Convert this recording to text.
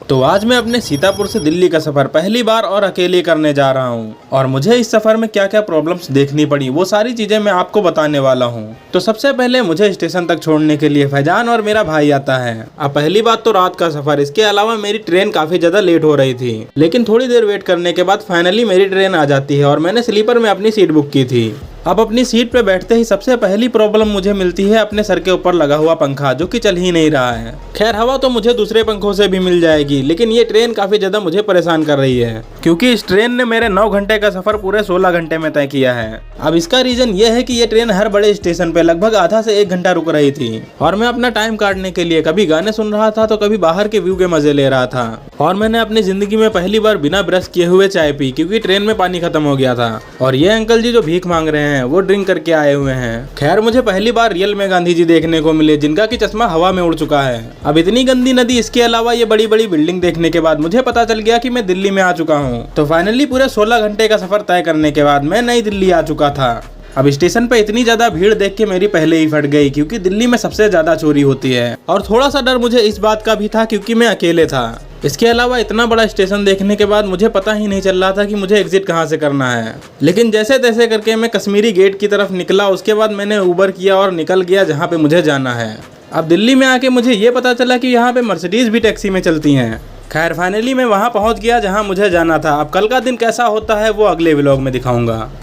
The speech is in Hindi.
तो आज मैं अपने सीतापुर से दिल्ली का सफर पहली बार और अकेले करने जा रहा हूँ और मुझे इस सफर में क्या क्या प्रॉब्लम्स देखनी पड़ी वो सारी चीजें मैं आपको बताने वाला हूँ। तो सबसे पहले मुझे स्टेशन तक छोड़ने के लिए फैजान और मेरा भाई आता है। अब पहली बात तो रात का सफर, इसके अलावा मेरी ट्रेन काफी ज्यादा लेट हो रही थी, लेकिन थोड़ी देर वेट करने के बाद फाइनली मेरी ट्रेन आ जाती है और मैंने स्लीपर में अपनी सीट बुक की थी। अब अपनी सीट पे बैठते ही सबसे पहली प्रॉब्लम मुझे मिलती है अपने सर के ऊपर लगा हुआ पंखा, जो कि चल ही नहीं रहा है। खैर हवा तो मुझे दूसरे पंखों से भी मिल जाएगी, लेकिन ये ट्रेन काफी ज्यादा मुझे परेशान कर रही है, क्योंकि इस ट्रेन ने मेरे 9 घंटे का सफर पूरे 16 घंटे में तय किया है। अब इसका रीजन ये है कि ये ट्रेन हर बड़े स्टेशन पे लगभग आधा से 1 घंटा रुक रही थी और मैं अपना टाइम काटने के लिए कभी गाने सुन रहा था तो कभी बाहर के व्यू के मजे ले रहा था। और मैंने अपनी जिंदगी में पहली बार बिना ब्रश किए हुए चाय पी, क्योंकि ट्रेन में पानी खत्म हो गया था। और ये अंकल जी जो भीख मांग रहे हैं वो ड्रिंक करके आए हुए हैं। खैर मुझे पहली बार रियल में गांधी जी देखने को मिले, जिनका की चश्मा हवा में उड़ चुका है। अब इतनी गंदी नदी, इसके अलावा ये बड़ी बड़ी बिल्डिंग देखने के बाद मुझे पता चल गया कि मैं दिल्ली में आ चुका हूँ। तो फाइनली पूरे 16 घंटे का सफर तय करने के बाद मैं नई दिल्ली आ चुका था। अब स्टेशन पे इतनी ज्यादा भीड़ देख के मेरी पहले ही फट गई, क्योंकि दिल्ली में सबसे ज्यादा चोरी होती है। और थोड़ा सा डर मुझे इस बात का भी था क्योंकि मैं अकेले था। इसके अलावा इतना बड़ा स्टेशन देखने के बाद मुझे पता ही नहीं चल रहा था कि मुझे एग्जिट कहाँ से करना है। लेकिन जैसे तैसे करके मैं कश्मीरी गेट की तरफ निकला। उसके बाद मैंने उबर किया और निकल गया जहाँ पे मुझे जाना है। अब दिल्ली में आके मुझे ये पता चला कि यहाँ पे मर्सिडीज भी टैक्सी में चलती हैं। खैर फाइनली मैं वहाँ पहुँच गया जहाँ मुझे जाना था। अब कल का दिन कैसा होता है वो अगले व्लॉग में दिखाऊंगा।